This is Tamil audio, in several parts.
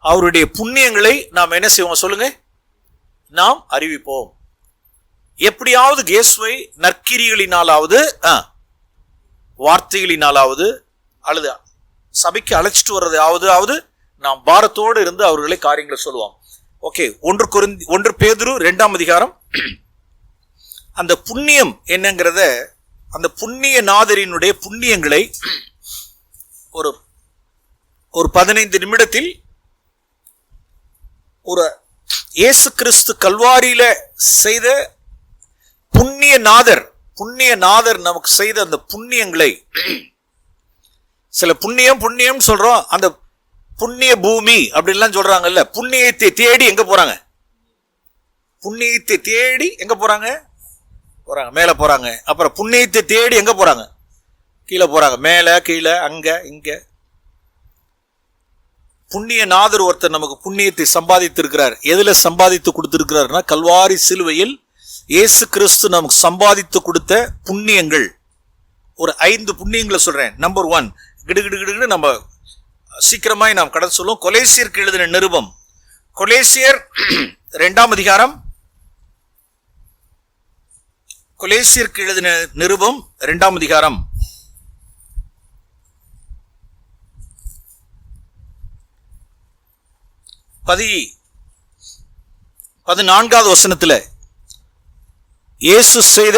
அவருடைய புண்ணியங்களை நாம் என்ன செய்வோம் சொல்லுங்க? நாம் அறிவிப்போம். எப்படியாவது இயேசுவை நற்கிரிகளினாலாவது வார்த்தைகளினாலாவது அல்லது சபைக்கு அழைச்சிட்டு வர்றதாவது நாம் பாரத்தோடு இருந்து அவர்களை காரியங்களை சொல்லுவோம். ஓகே, 1 பேதுரு 2ஆம் அதிகாரம். அந்த புண்ணியம் என்னங்கிறத, அந்த புண்ணிய நாதரினுடைய புண்ணியங்களை ஒரு 15 நிமிடத்தில் ஒரு இயேசு கிறிஸ்து கல்வாரியில செய்த புண்ணிய நாதர் நமக்கு செய்த அந்த புண்ணியங்களை, சில புண்ணியம் சொல்றோம், அந்த புண்ணிய பூமி அப்படின்லாம் சொல்றாங்கல்ல. புண்ணியத்தை தேடி எங்க போறாங்க? புண்ணியத்தை தேடி எங்க போறாங்க? மேல போறாங்க. அப்புறம் புண்ணியத்தை தேடி எங்க போறாங்க? கீழே போறாங்க. மேல கீழே அங்க இங்க. புண்ணிய நாதர் ஒருத்தர் நமக்கு புண்ணியத்தை சம்பாதித்து இருக்கிறார். எதுல சம்பாதித்து கொடுத்திருக்கிறார்னா, கல்வாரி சிலுவையில் இயேசு கிறிஸ்து நமக்கு சம்பாதித்து கொடுத்த புண்ணியங்கள். ஒரு 5 புண்ணியங்களை சொல்றேன். நம்பர் 1, கிடுகிடு நம்ம சீக்கிரமாய் நாம் கடந்து சொல்லுவோம். கொலேசியருக்கு எழுதின நிருபம், கொலேசியர் 2ஆம் அதிகாரம். கொலேசியருக்கு எழுதின நிருபம் 2ஆம் அதிகாரம் 14வது வசனத்துல இயேசு செய்த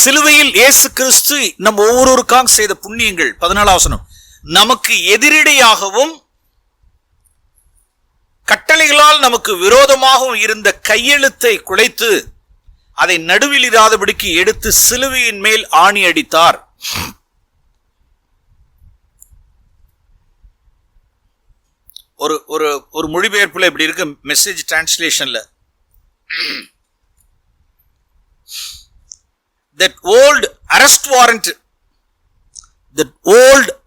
சிலுவையில் இயேசு கிறிஸ்து நம்ம ஒவ்வொருவருக்காக செய்த புண்ணியங்கள். 14ஆம் வசனம், நமக்கு எதிரிடையாகவும் கட்டளைகளால் நமக்கு விரோதமாகவும் இருந்த கையெழுத்தை குலைத்து அதை நடுவில் இராதபடிக்கு எடுத்து சிலுவையின் மேல் ஆணி அடித்தார். ஒரு மொழிபெயர்ப்புல இப்படி இருக்கு, message டிரான்ஸ்லேஷன்ல, that old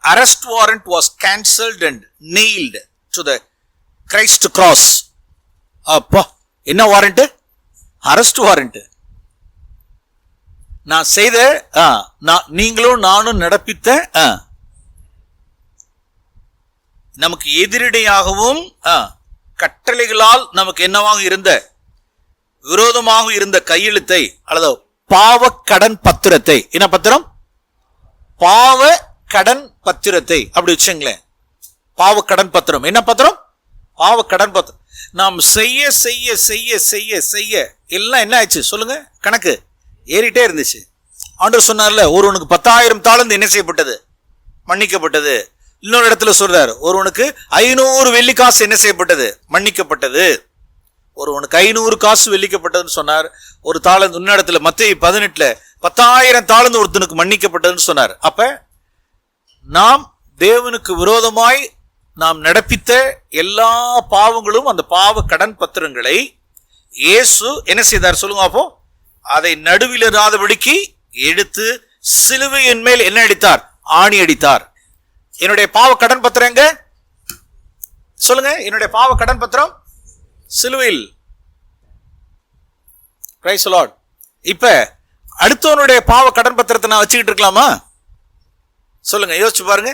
arrest warrant was cancelled and nailed to the Christ cross. அப்பா, என்ன வாரண்ட்? Arrest warrant. நான் செய்த, நீங்களும் நானும் நடப்பித்த, நமக்கு எதிரடையாகவும் கட்டளைகளால் நமக்கு என்னவாக இருந்த, விரோதமாக இருந்த கையெழுத்தை அல்லது பாவ கடன் பத்திரத்தை, என்ன பத்திரம்? பாவ கடன் பத்திரத்தை. அப்படி வச்சுங்களேன், பாவ கடன் பத்திரம். என்ன பத்திரம்? பாவ கடன் பத்திரம். நாம் செய்ய செய்ய செய்ய செய்ய செய்ய எல்லாம் என்ன ஆச்சு சொல்லுங்க? கணக்கு ஏறிட்டே இருந்துச்சு. ஆண்டவர் சொன்னார்ல, ஒருவனுக்கு 10,000 தாலந்து என்ன செய்யப்பட்டது? மன்னிக்கப்பட்டது. இன்னொரு இடத்துல சொல்றாரு, ஒருவனுக்கு 500 வெள்ளி காசு என்ன செய்யப்பட்டது? மன்னிக்கப்பட்டது. ஒருவனுக்கு 500 காசு வெள்ளிக்கப்பட்டதுன்னு சொன்னார். ஒரு தாளந்து இன்னிடத்துல மத்தேயு 18ல 10,000 தாளந்து ஒருத்தனுக்கு மன்னிக்கப்பட்டதுன்னு சொன்னார். அப்ப நாம் தேவனுக்கு விரோதமாய் நாம் நடப்பித்த எல்லா பாவங்களும், அந்த பாவ கடன் பத்திரங்களை இயேசு என்ன செய்தார் சொல்லுங்க? அப்போ அதை நடுவில் இராதபடிக்கு எடுத்து சிலுவையின் மேல் என்ன அடித்தார்? ஆணி அடித்தார். என்னுடைய பாவ கடன் பத்திரம் எங்க சொல்லுங்க? என்னுடைய பாவ கடன் பத்திரம் சிலுவையில். Price the Lord. இப்ப அடுத்தவனுடைய பாவ கடன் பத்திரத்தை நான் வச்சுக்கிட்டு இருக்கலாமா சொல்லுங்க? யோசிச்சு பாருங்க.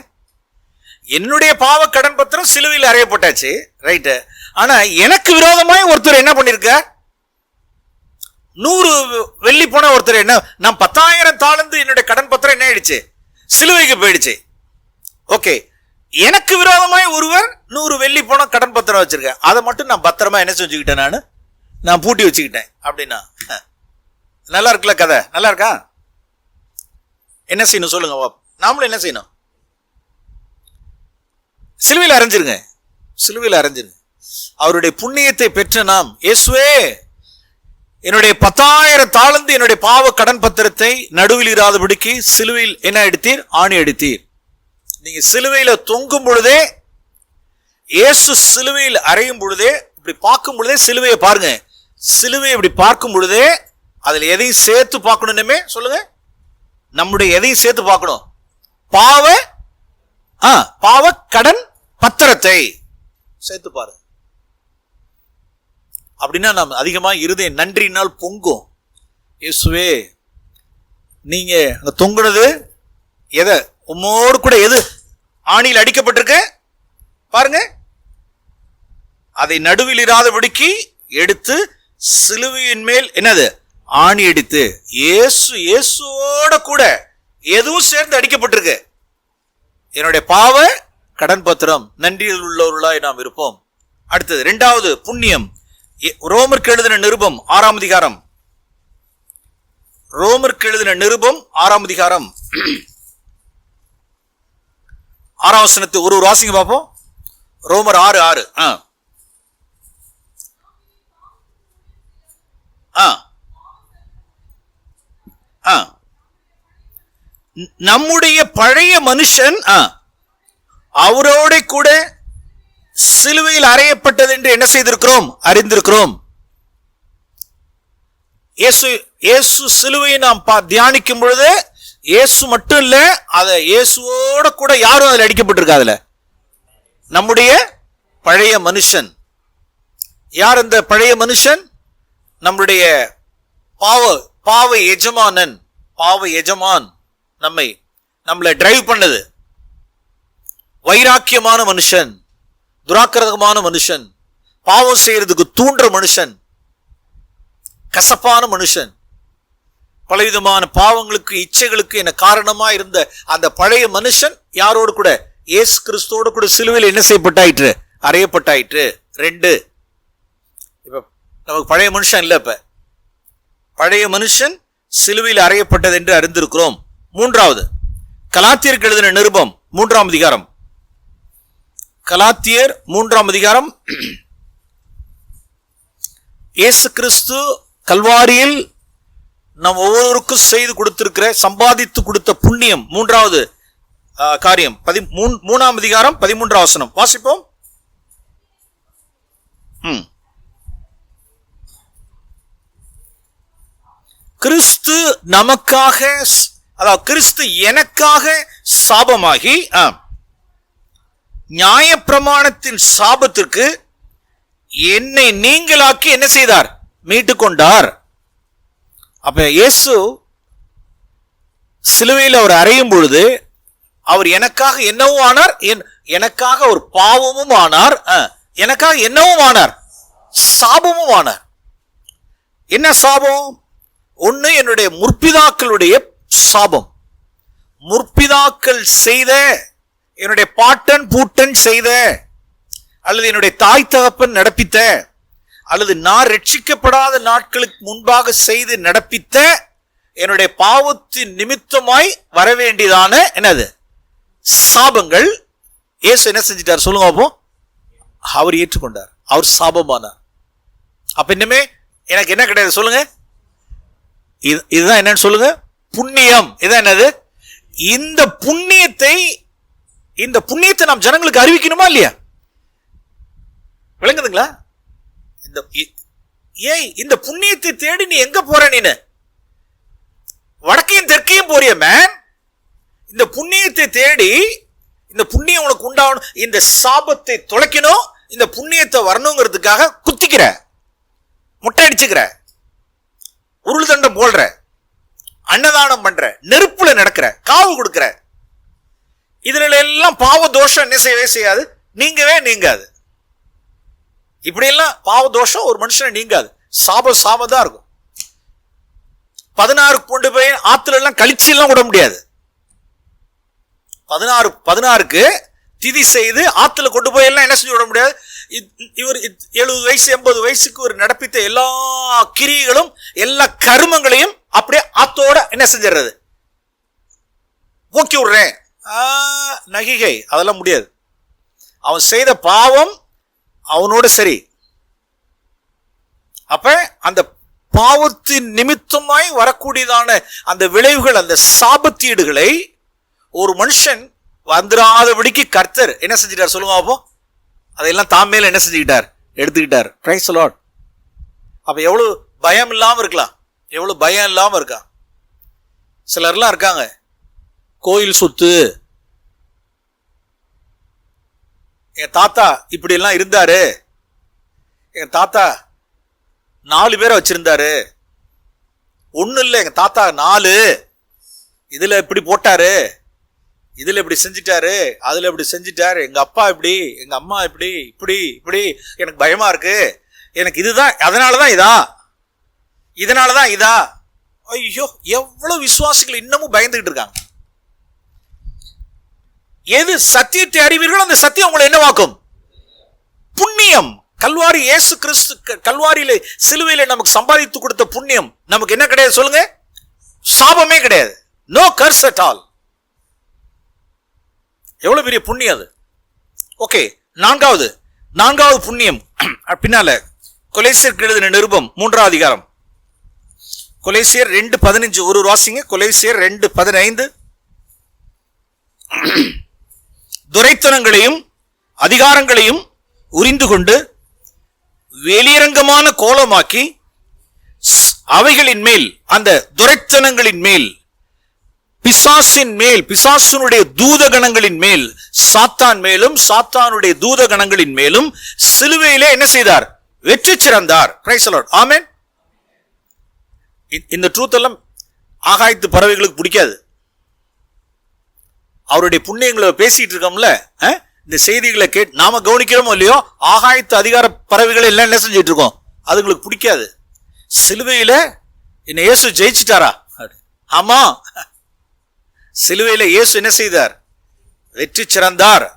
என்னுடைய பாவ கடன் பத்திரம் சிலுவையில் அறையப்பட்டாச்சு, ரைட்டு. ஆனா எனக்கு விரோதமாய் ஒருத்தர் என்ன பண்ணிருக்க? 100 வெள்ளி போன ஒருத்தர் என்ன, நான் 10,000 தாளந்து என்னுடைய கடன் பத்திரம் என்ன ஆயிடுச்சு? சிலுவைக்கு போயிடுச்சு. ஓகே, எனக்கு விரோதமாய் ஒருவர் 100 வெள்ளி போன கடன் பத்திரம் வச்சிருக்கேன். அதை மட்டும் நான் பத்திரமா என்ன செஞ்சுக்கிட்டேன்? நான் பூட்டி வச்சுக்கிட்டேன். அப்படின்னா நல்லா இருக்குல்ல கதை? நல்லா இருக்கா? என்ன செய்யணும் சொல்லுங்க? நாமளும் என்ன செய்யணும்? சிலுவையில் அரைஞ்சிருங்க, சிலுவையில் அரைஞ்சிருங்க. அவருடைய புண்ணியத்தை பெற்ற நாம், இயேசுவே என்னுடைய 10,000 தாளந்து என்னுடைய பாவ கடன் பத்திரத்தை நடுவில் இராதபடிக்கு சிலுவையில் என்ன எடுத்தீர்? ஆணி எடுத்தீர். நீங்க சிலுவையில தொங்கும் பொழுதே, இயேசு சிலுவையில் அறையும் பொழுதே, இப்படி பார்க்கும் பொழுதே சிலுவையை பாருங்க. சிலுவையை இப்படி பார்க்கும் பொழுதே அதுல எதையும் சேர்த்து பார்க்கணுமே சொல்லுங்க? நம்முடைய எதையும் சேர்த்து பார்க்கணும்? பாவ கடன் பத்திரத்தை சேர்த்து பாரு. அப்படின்னா நாம் அதிகமா இருதயம் நன்றினால் பொங்கும். இயேசுவே, நீங்க அங்க தொங்குனது எதை? உம்மோடு கூட எது ஆணியில் அடிக்கப்பட்டிருக்க பாருங்க. அதை நடுவில் இராதபடிக்கு எடுத்து சிலுவையின் மேல் என்னது ஆணி அடித்து, இயேசுவோட கூட எதுவும் சேர்ந்து அடிக்கப்பட்டிருக்கு. என்னுடைய பாவ கடன் பத்திரம். நன்றியில் உள்ளவர்களாய் நாம் இருப்போம். அடுத்தது இரண்டாவது புண்ணியம். ரோமருக்கு எழுதின நிருபம் 6ஆம் அதிகாரம். ரோமருக்கு எழுதின நிருபம் 6ஆம் அதிகாரம் 6ஆம் வசனத்தை ஒரு வாசிங்க பார்ப்போம். ரோமர் 6:6. நம்முடைய பழைய மனுஷன் அவரோட கூட சிலுவையில் அறையப்பட்டது என்று என்ன செய்திருக்கிறோம்? அறிந்திருக்கிறோம். இயேசு சிலுவையை நாம் தியானிக்கும் பொழுது இயேசு மட்டும் இல்ல, அத இயேசுவோட கூட யாரும் அதில் அடிக்கப்பட்டிருக்கா? அதுல நம்முடைய பழைய மனுஷன். யார் அந்த பழைய மனுஷன்? நம்முடைய பாவ எஜமானன். பாவ எஜமான் நம்மளை டிரைவ் பண்ணது. வைராக்கியமான மனுஷன், துராக்கிரகமான மனுஷன், பாவம் செய்யறதுக்கு தூண்டுற மனுஷன், கசப்பான மனுஷன், பலவிதமான பாவங்களுக்கு இச்சைகளுக்கு என்ன காரணமா இருந்த அந்த பழைய மனுஷன் யாரோடு கூட? இயேசு கிறிஸ்துவோடு கூட சிலுவையில் என்ன செய்யப்பட்டாயிற்று? அறையப்பட்டாயிற்று. 2. இப்ப நமக்கு பழைய மனுஷன் இல்ல. இப்ப பழைய மனுஷன் சிலுவையில் அறையப்பட்டது என்று அறிந்திருக்கிறோம். 3வது கலாத்தியருக்கு எழுதின நிருபம் 3ஆம் அதிகாரம். கலாத்தியர் 3ஆம் அதிகாரம். இயேசு கிறிஸ்து கல்வாரியில் நாம் ஒவ்வொருவருக்கும் செய்து கொடுத்திருக்கிற, சம்பாதித்து கொடுத்த புண்ணியம். 3வது காரியம் 3ஆம் அதிகாரம் 13ஆம் வசனம் வாசிப்போம். கிறிஸ்து நமக்காக, அதாவது கிறிஸ்து எனக்காக சாபமாகி நியாயப்பிரமாணத்தின் சாபத்திற்கு என்னை நீங்களாக்கி என்ன செய்தார்? மீட்டுக் கொண்டார். அப்ப இயேசு சிலுவையில் அவர் அறையும் பொழுது அவர் எனக்காக என்னவும் ஆனார், எனக்காக ஒரு பாவமும் ஆனார், எனக்காக என்னவும் ஆனார், சாபமும் ஆனார். என்ன சாபம்? ஒண்ணு என்னுடைய முற்பிதாக்களுடைய சாபம். முற்பிதாக்கள் செய்த, என்னுடைய பாட்டன் பூட்டன் செய்த, அல்லது என்னுடைய தாய் தகப்பன் நடப்பித்த, அல்லது நான் ரட்சிக்கப்படாத நாட்களுக்கு முன்பாக செய்து நடப்பித்த என்னுடைய பாவத்தின் நிமித்தமாய் வரவேண்டியதான என்னது சாபங்கள் இயேசு என்ன செஞ்சிட்டார்? சொல்லுங்க அப்போ. அவர் ஏற்றுக்கொண்டார். அவர் சாபமானார். அப்ப இன்னுமே எனக்கு என்ன கிடையாது? சொல்லுங்க. இதுதான் என்னன்னு சொல்லுங்க. புண்ணியம். இதான் என்னது? இந்த புண்ணியத்தை நாம் ஜனங்களுக்கு அறிவிக்கணுமா இல்லையா? விளங்குதுங்களா? இந்த புண்ணியத்தை தேடி நீ எங்க போற? நீனு வடக்கையும் தெற்கையும் போறிய மேன். இந்த புண்ணியத்தை தேடி, இந்த புண்ணியம் உனக்கு உண்டாகணும், இந்த சாபத்தை தொலைக்கணும், இந்த புண்ணியத்தை வரணுங்கிறதுக்காக குத்திக்கிற, முட்டை அடிச்சுக்கிற, உருள் தண்டம் போடுற, அன்னதானம் பண்ற, நெருப்புல நடக்கிற, காவு கொடுக்கிற. இதுல எல்லாம் பாவ தோஷம் என்ன செய்யவே செய்யாது, நீங்கவே நீங்காது. இப்படி எல்லாம் பாவ தோஷம் ஒரு மனுஷனை நீங்காது. சாபம் தான் இருக்கும். 16 கொண்டு போய் ஆத்துல எல்லாம் கழிச்சு எல்லாம் விட முடியாது. 16க்கு திதி செய்து ஆத்துல கொண்டு போய் எல்லாம் என்ன செஞ்சு விட முடியாது. இவர் 70 வயசு 80 வயசுக்கு ஒரு நடப்பித்த எல்லா கிரியைகளும் எல்லா கருமங்களையும் அப்படியே ஆத்தோட என்ன செஞ்சிடறது, போக்கி விடுறேன். நகிகை அதெல்லாம் முடியாது. அவன் செய்த பாவம் அவனோட சரி. அப்ப அந்த பாவத்தின் நிமித்தமாய் வரக்கூடியதான அந்த விளைவுகள், அந்த சாபத்தீடுகளை ஒரு மனுஷன் வந்துடாதபடிக்கு கர்த்தர் என்ன செஞ்சிட்டார்? சொல்லுங்க அப்போ. அதையெல்லாம் தாம் மேல என்ன செஞ்சுக்கிட்டார்? எடுத்துக்கிட்டார். Price the Lord. அப்ப எவ்வளவு பயம் இல்லாம இருக்கலாம், எவ்வளவு பயம் இல்லாம இருக்கா. சிலர்லாம் இருக்காங்க, கோயில் சொத்து, என் தாத்தா இப்படி எல்லாம் இருந்தாரு, என் தாத்தா 4 பேரை வச்சிருந்தாரு, ஒண்ணு இல்லை எங்க தாத்தா 4 இதுல இப்படி போட்டாரு, இதுல இப்படி செஞ்சிட்டாரு, அதுல இப்படி செஞ்சிட்டாரு, எங்க அப்பா இப்படி, எங்க அம்மா இப்படி, இப்படி இப்படி, எனக்கு பயமா இருக்கு, எனக்கு இதுதான், அதனாலதான் இதா, இதனாலதான் இதா. ஐயோ, எவ்வளவு விசுவாசிகள் இன்னமும் பயந்துகிட்டு இருக்காங்க. எது சத்தியத்தை அறிவீர்களோ அந்த சத்தியம் உங்களை என்னவாக்கும்? புண்ணியம். கல்வாரி இயேசு கிறிஸ்து கல்வாரியில சிலுவையில நமக்கு சம்பாதித்து கொடுத்த புண்ணியம் நமக்கு என்ன கிடையாது சொல்லுங்க? சாபமே கிடையாது. No curse at all. எவ்வளவு பெரிய புண்ணியம் அது. ஓகே, நான்காவது புண்ணியம் பின்னால கொலைசியருக்கு எழுதின நிருபம் 3ஆம் அதிகாரம், கொலைசியர் 2:15 ஒரு வாசிங்க. கொலைசியர் 2:15. துரைத்தனங்களையும் அதிகாரங்களையும் உரிந்து கொண்டு வெளியரங்கமான கோலமாக்கி அவைகளின் மேல், அந்த துரைத்தனங்களின் மேல், பிசாசின் மேல், பிசாசுனுடைய தூதகணங்களின் மேல், சாத்தான் மேலும் சாத்தானுடைய தூதகணங்களின் மேலும் சிலுவையிலே என்ன செய்தார்? வெற்றி சிறந்தார். Price the Lord. ஆமென். இந்த ட்ரூத் எல்லாம் ஆகாயத்து பறவைகளுக்கு பிடிக்காது. அவருடைய புண்ணியங்களை பேசிட்டு இருக்கோம்ல, இந்த செய்திகளை கேட்டு நாம கவனிக்கிறோமோ இல்லையோ, ஆகாயத்து அதிகார பறவைகள் எல்லாம் என்ன செஞ்சிட்டு இருக்கோம்? அதுங்களுக்கு பிடிக்காது. சிலுவையில என்ன இயேசு ஜெயிச்சிட்டாரா? ஆமா, சிலுவையில இயேசு என்ன செய்தார்? வெற்றி சிறந்தார்.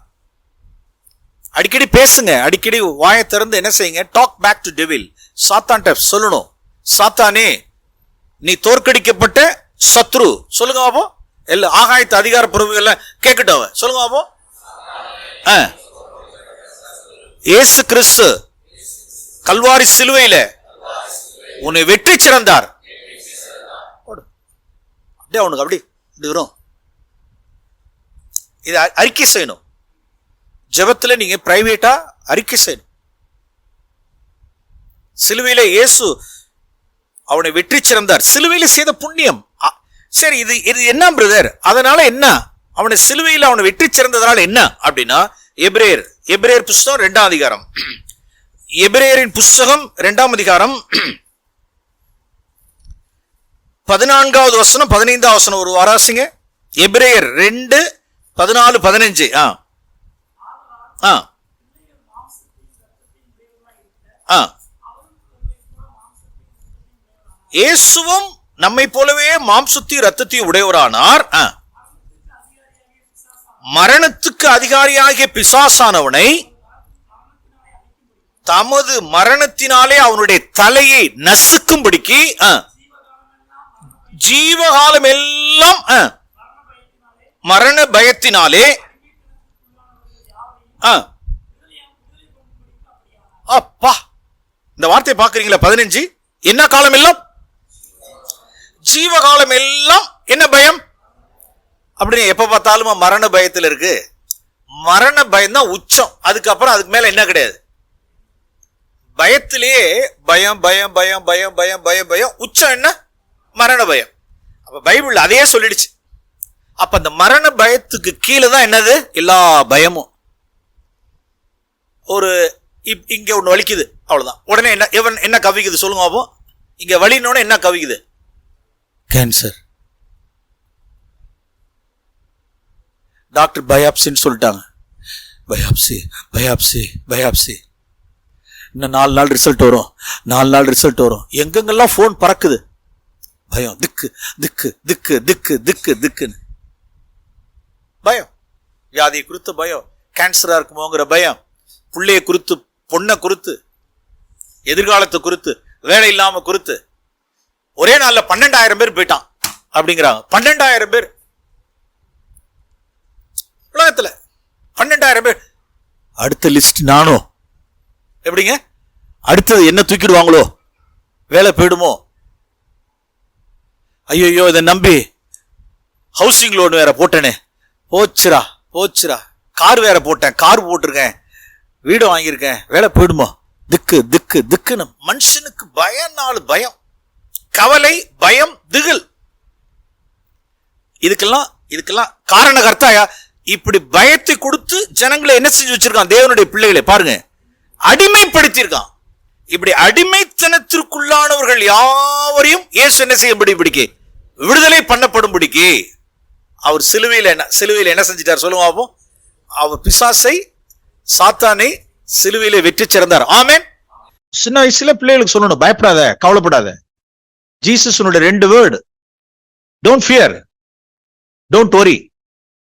அடிக்கடி பேசுங்க, அடிக்கடி வாயை திறந்து என்ன செய்யுங்க? Talk back to devil. சாத்தான்ட்ட சொல்லணும், சாத்தானே நீ தோற்கடிக்கப்பட்ட சத்ரு. சொல்லுங்க பாப்போ. எல்லா ஆகாயத்து அதிகார பறவைகள் கேட்கட்டும், சொல்லுங்க பாப்போ. இயேசு கிறிஸ்து கல்வாரி சிலுவையில உன்னை வெற்றி சிறந்தார். அப்படியே அவனுக்கு அப்படி வரும். இதை அறிக்கை செய்யணும். ஜெபத்துல நீங்க பிரைவேட்டா அறிக்கை செய்யணும். சிலுவையில இயேசு அவனை வெற்றி சிறந்தார். சிலுவையில செய்த புண்ணியம். சரி, இது என்ன பிரதர்? அதனால என்ன? அவனை சிலுவையில் அவனை வெற்றி சிறந்ததனால என்ன அப்படின்னா, எபிரேயர் புஸ்தகம் 2ஆம் அதிகாரம், எபிரேயரின் புஸ்தகம் 2ஆம் அதிகாரம் 14வது வசனம் 15வது வசனம் ஒரு வாராசிங்க. எபிரேயர் 2:14-15. இயேசுவும் நம்மை போலவே மாம்சத்தையும் இரத்தத்தையும் உடையவரானார். மரணத்துக்கு அதிகாரியாகிய பிசாசானவனை தமது மரணத்தினாலே அவனுடைய தலையை நசுக்கும்படிக்கு ஜீவகாலம் எல்லாம் மரண பயத்தினாலே அப்பா, இந்த வார்த்தையை பாக்குறீங்களா? 15 என்ன காலம் எல்லாம்? ஜீவகாலம் எல்லாம் என்ன பயம் அப்படின்னு எப்ப பார்த்தாலும் மரண பயத்தில் இருக்கு. மரண பயம் தான் உச்சம். அதுக்கப்புறம் அதுக்கு மேல என்ன கிடையாது. பயத்திலேயே பயம் பயம் பயம் பயம் பயம் பயம் பயம், உச்சம் என்ன? மரண பயம். அப்ப பைபிள் அதையே சொல்லிடுச்சு. அப்ப அந்த மரண பயத்துக்கு கீழே தான் என்னது? எல்லா பயமும். ஒரு இங்க ஒண்ணு வலிக்குது, அவ்வளவுதான். உடனே என்ன கவிக்குது சொல்லுங்க அப்போ? இங்க வலினோட என்ன கவிக்குது? கேன்சர். டாக்டர் பயாப்சின்னு சொல்லிட்டாங்க. Biopsy biopsy biopsy. இன்னும் 4 நாள் ரிசல்ட் வரும், 4 நாள் ரிசல்ட் வரும். எங்கெங்கெல்லாம் போன் பறக்குது. பயம், திக்கு திக்கு திக்கு திக்கு திக்கு திக்குன்னு பயம். வியாதியை குறித்து பயம், கேன்சரா இருக்குமோங்கிற பயம், பிள்ளைய குறித்து, பொண்ணை குறித்து, எதிர்காலத்தை குறித்து, வேலை இல்லாம குறித்து. ஒரே நாள்ல 12,000 பேர் போயிட்டான் அப்படிங்கிறாங்க. 12,000 பேர் உலகத்துல, 12,000 பேர். அடுத்த லிஸ்ட் நானும். எப்படிங்க? அடுத்தது என்ன தூக்கிடுவாங்களோ, வேலை போயிடுமோ, ஐயோ இதை நம்பி ஹவுசிங் லோன் வேற போட்டேனே, போச்சுரா போச்சுரா. கார் வேற போட்டேன், கார் போட்டிருக்கேன், வீடு வாங்கியிருக்கேன், வேலை போயிடுமோ, திக்கு திக்கு திக்குன்னு. மனுஷனுக்கு பயம்னாலும் பயம், கவலை, பயம், திகில். இதுக்கெல்லாம் காரணகர்த்தாயா இப்படி பயத்தை கொடுத்து ஜனங்களை என்ன செஞ்சு வச்சிருக்கான்? தேவனுடைய பிள்ளைகளை பாருங்க, அடிமைப்படுத்தி இருக்கான். இப்படி அடிமைத்தனத்திற்குள்ளானவர்கள் யாவரையும் இயேசு என்ன செய்யும்படிக்கு? விடுதலை பண்ணப்படும்படிக்கு. அவர் சிலுவையில் என்ன செஞ்சிட்டார் சொல்லுங்க பாப்போம். அவர் பிசாசை, சாத்தானை சிலுவையிலே வெற்றி சிறந்தார். ஆமென். சின்ன வயசுல பிள்ளைகளுக்கு சொல்லணும், பயப்படாத, கவலைப்படாத. ஜீசஸுடைய 2 word, don't fear, don't worry.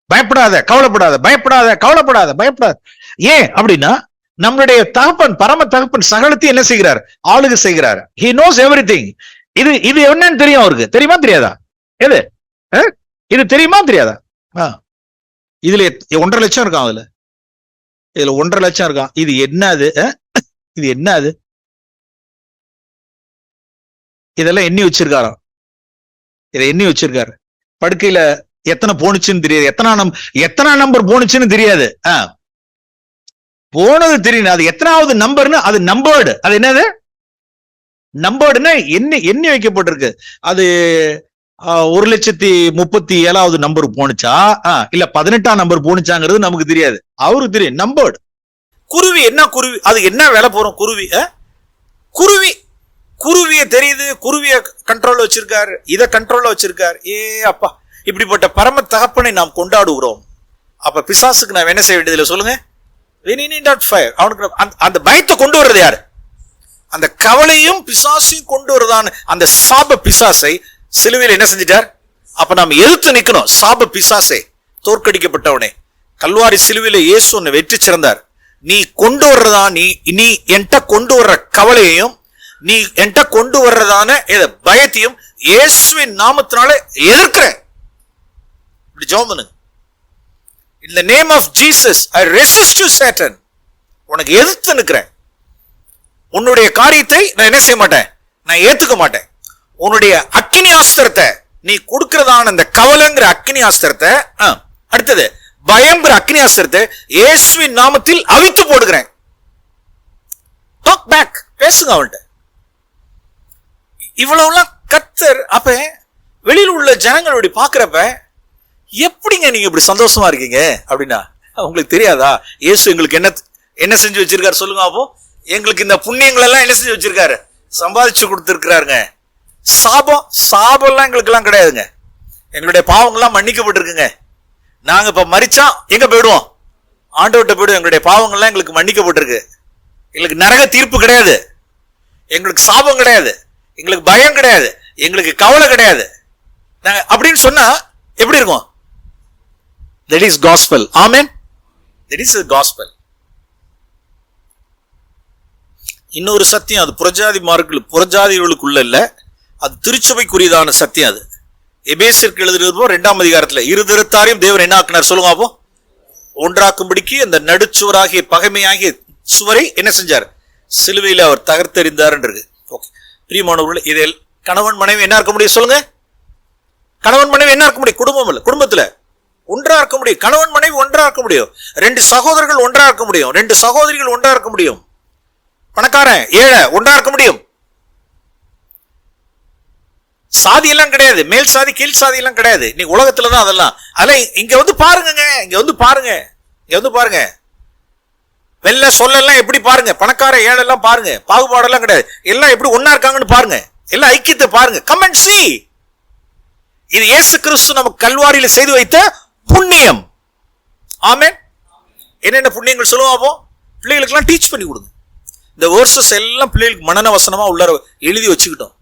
பயப்படாத, கவலைப்படாத, பயப்படாத, கவலைப்படாத, பயப்படாத. ஏன் அப்படின்னா நம்மளுடைய தகப்பன், பரம தகப்பன் சகலத்தையும் என்ன செய்கிறார்? ஆளுகை செய்கிறார். He knows everything. இது என்னன்னு தெரியும் அவருக்கு. தெரியுமா தெரியாதா? எது இது தெரியுமா தெரியாதா? இதுல 1.5 லட்சம் இருக்கான். இதுல 1.5 லட்சம் இருக்கான். இது என்னது? இது என்னது? இதெல்லாம் எண்ணி வச்சிருக்காராம். இதை எண்ணி வச்சிருக்காரு. படுக்கையில எத்தனை போனுச்சுன்னு தெரியாது, எத்தனை நம்பர் போனுச்சுன்னு தெரியாது. போனது தெரியும், அது எத்தனாவது நம்பர்னு, அது நம்பர்டு. அது என்னது? நம்பர்டுன்னா எண்ணி வைக்கப்பட்டிருக்கு. அது 1,37,000வது நம்பர் போனுச்சா இல்ல 18ஆம் நம்பர் போனுச்சாங்கிறது நமக்கு தெரியாது. அவருக்கு தெரியும், நம்பர்டு. குருவி என்ன குருவி, அது என்ன வேலை போறோம்? குருவிய தெரியுது, குருவிய கண்ட்ரோல்ல வச்சிருக்காரு, இத கண்ட்ரோல்ல வச்சிருக்காரு. அப்பா, இப்படிப்பட்ட பரம தகப்பனை நாம் கொண்டாடுகிறோம். அப்ப பிசாசுக்கு நான் என்ன செய்ய வேண்டியதில்லை சொல்லுங்க. அவனுக்கு அந்த பயத்தை கொண்டு வர்றது யாரு? அந்த கவலையும் பிசாசையும் கொண்டு வருதான் அந்த சாப பிசாசை சிலுவையில் என்ன செஞ்சிட்டார்? அப்ப நாம் எதிர்த்து நிக்கணும். சாப பிசாசை, தோற்கடிக்கப்பட்டவனே, கல்வாரி சிலுவையில இயேசு உன்னை வெற்றி சிறந்தார். நீ கொண்டு வர்றதா, நீ என்கிட்ட கொண்டு வர்ற கவலையையும், நீ என்கிட்ட கொண்டு வர்றதான பயத்தையும் இயேசுவின் நாமத்தினால எதிர்க்கிறேன். இப்படி ஜெபம் பண்ணுங்க. In the name of Jesus, I resist you, Satan. உனக்கு எதிர்த்து நிற்கிறேன். உன்னுடைய காரியத்தை நான் என்ன செய்ய மாட்டேன்? நான் ஏத்துக்க மாட்டேன். உன்னுடைய அக்கினி ஆஸ்திரத்தை, நீ கொடுக்கிறதான அந்த கவலைங்கிற அக்கினி ஆஸ்திரத்தை, அடுத்தது பயம்ங்கிற அக்கினி ஆஸ்திரத்தை இயேசுவின் நாமத்தில் அவித்து போடுகிறேன். டாக் பேக், பேசுங்க அவன்கிட்ட. இவ்வளவுலாம் கர்த்தர். அப்ப வெளியில் உள்ள ஜனங்களுடைய பாக்குறப்ப, எப்படிங்க நீங்க இப்படி சந்தோஷமா இருக்கீங்க அப்படின்னா உங்களுக்கு தெரியாதா? இயேசு எங்களுக்கு என்ன செஞ்சு வச்சிருக்காரு சொல்லுங்க. அப்போ எங்களுக்கு இந்த புண்ணியங்கள் எல்லாம் என்ன செஞ்சு வச்சிருக்காரு? சம்பாதிச்சு கொடுத்திருக்கிறாருங்க. சாபம் எல்லாம் எங்களுக்கு எல்லாம் கிடையாதுங்க. எங்களுடைய பாவங்கள்லாம் மன்னிக்கப்பட்டிருக்குங்க. நாங்க இப்ப மரிச்சா எங்க போயிடுவோம்? ஆண்டவர்கிட்ட போயிடுவோம். எங்களுடைய பாவங்கள்லாம் எங்களுக்கு மன்னிக்கப்பட்டிருக்கு. எங்களுக்கு நரக தீர்ப்பு கிடையாது, எங்களுக்கு சாபம் கிடையாது, எங்களுக்கு பயம் கிடையாது, எங்களுக்கு கவலை கிடையாது. நாங்க அப்படின்னு சொன்னா எப்படி இருக்கும்? That is gospel. Amen. That is the gospel. இன்னொரு சத்தியம், அது புறஜாதிகளுக்குள்ள இல்ல, அது திருச்சபைக்குரியதான சத்தியம். அது எபேசியருக்கு எழுதியிருப்போம் 2ஆம் அதிகாரத்துல, இருதிருத்தாரையும் தேவன் என்ன ஆக்கினார் சொல்லுங்க. அப்போ ஒன்றாக்கும்படிக்கு அந்த நடுச்சுவராகிய பகைமையாகிய சுவரை என்ன செஞ்சார்? சிலுவையில் அவர் தகர்த்தெறிந்தார் என்று. ஓகே பிரியமானவர்களே, இதில் கணவன் மனைவி என்ன இருக்க முடியும் சொல்லுங்க? கணவன் மனைவி என்ன இருக்க முடியும்? குடும்பம் இல்ல, குடும்பத்துல ஒன்றா இருக்க முடியும். கணவன் மனைவி ஒன்றா இருக்க முடியும். 2 சகோதரர்கள் ஒன்றா இருக்க முடியும். 2 சகோதரிகள் ஒன்றா இருக்க முடியும். பணக்காரன் ஏழை ஒன்றா இருக்க முடியும். சாதி எல்லாம் கிடையாது, மேல் சாதி கீழ் சாதி எல்லாம் கிடையாது. நீ உலகத்துலதான் அதெல்லாம். இங்க வந்து பாருங்க, இங்க வந்து பாருங்க. வெள்ள சொல்லலாம் எப்படி பாருங்க, பணக்கார ஏழை எல்லாம் பாருங்க, பாகுபாடெல்லாம் கிடையாது. எல்லாம் எப்படி ஒன்னா இருக்காங்கன்னு பாருங்க, எல்லாம் ஐக்கியத்தை பாருங்க. Come and see. இது இயேசு கிறிஸ்து நமக்கு கல்வாரியில செய்து வைத்த புண்ணியம். ஆமென். என்னென்ன புண்ணியங்கள் சொல்லுவாப்போ பிள்ளைகளுக்கு எல்லாம் டீச் பண்ணி கொடுங்க. இந்த வேர்சஸ் எல்லாம் பிள்ளைகளுக்கு மனன வசனமா உள்ள எழுதி வச்சுக்கிட்டோம்.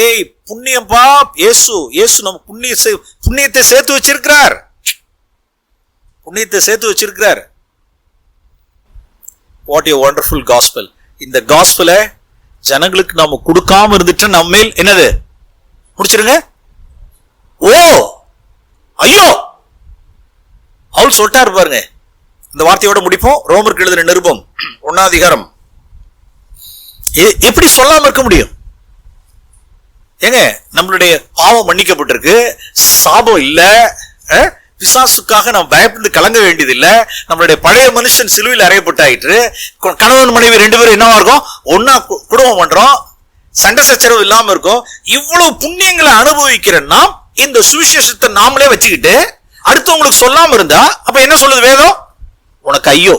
ஏய் புண்ணியம்பா, இயேசு நம்ம புண்ணியத்தை சேர்த்து வச்சிருக்கிறார். What a wonderful gospel. இந்த காஸ்பலை ஜனங்களுக்கு நாம கொடுக்காம இருந்துட்டு நம்ம மேல் என்னது? முடிச்சிருங்க. ஐயோ அவள் சொல்லிட்டாரு பாருங்க. இந்த வார்த்தையோட முடிப்போம். ரோமருக்கு எழுதின நிருபம் 1ஆம் அதிகாரம். எப்படி சொல்லாம இருக்க முடியும்? ஏங்க, நம்மளுடைய பாவம் மன்னிக்கப்பட்டிருக்கு, சாபம் இல்ல, பிசாசுக்காக நாம் பயப்பட்டு கலங்க வேண்டியது இல்ல. நம்மளுடைய பழைய மனுஷன் சிலுவையில் அறையப்பட்டாயிற்று. கணவன் மனைவி 2 பேரும் என்னவா இருக்கும்? ஒன்னா குடும்பம் பண்றோம், சண்டை சச்சரவு இல்லாம இருக்கும். இவ்வளவு புண்ணியங்களை அனுபவிக்கிற நாம் இந்த சுவிசேஷத்தை நாமளே வச்சுக்கிட்டு அடுத்தவங்களுக்கு சொல்லாம இருந்தா அப்ப என்ன சொல்லுது வேதம்? உனக்கு ஐயோ.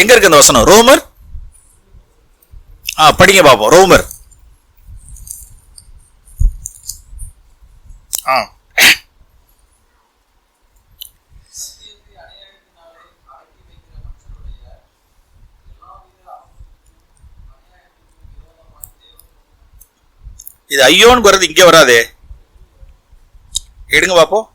எங்க இருக்கு அந்த வசனம்? ரோமர் படிங்க பாப்போம். ரோமர் இது ஐயோன்னு வர்றது இங்கே வராதே, எடுங்க பார்ப்போம்.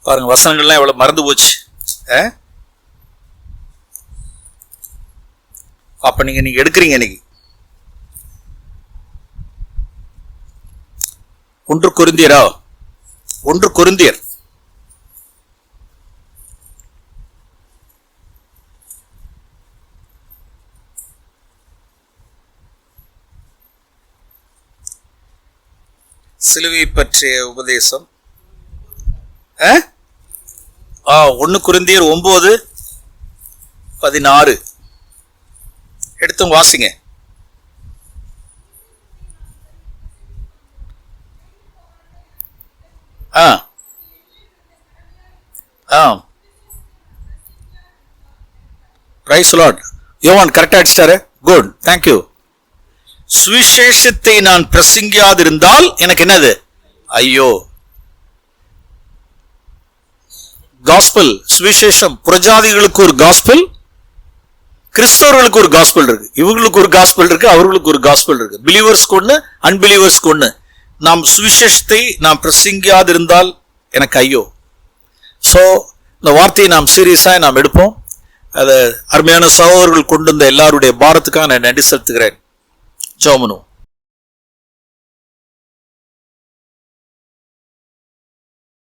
பாருங்க வசனங்கள்லாம் எவ்வளவு மறந்து போச்சு. அப்ப நீங்க எடுக்கிறீங்க இன்னைக்கு. 1 கொரிந்தியரா? 1 கொரிந்தியர் சிலுவை பற்றிய உபதேசம். 1 கொரிந்தியர் 9:16 எடுத்து வாசிங்க. Praise the Lord. யோவான் கரெக்டா அடிச்சிட்டாரு. Good, thank you. சுவிசேஷத்தை நான் பிரசங்கியாதிருந்தால் எனக்கு என்னது? ஐயோ. காஸ்பல், சுவிசேஷம், புறஜாதிகளுக்கு ஒரு காஸ்பல், கிறிஸ்தவர்களுக்கு ஒரு காஸ்பல் இருக்கு. இவங்களுக்கு ஒரு காஸ்பல் இருக்கு, அவர்களுக்கு ஒரு காஸ்பல் இருக்கு. பிலீவர்ஸ்க்கு ஒண்ணு, அன்பிலீவர்ஸ்க்கு ஒண்ணு. நாம் சுவிசேஷத்தை நாம் பிரசங்கியாதிருந்தால் எனக்கு ஐயோ. சோ இந்த வார்த்தையை நாம் சீரியஸா நாம் எடுப்போம். அது அருமையான சகோதரர்கள் கொண்டு வந்த எல்லாருடைய பாரத்துக்காக நான் நன்றி செலுத்துகிறேன். ஜெபம் பண்ணுவோம்.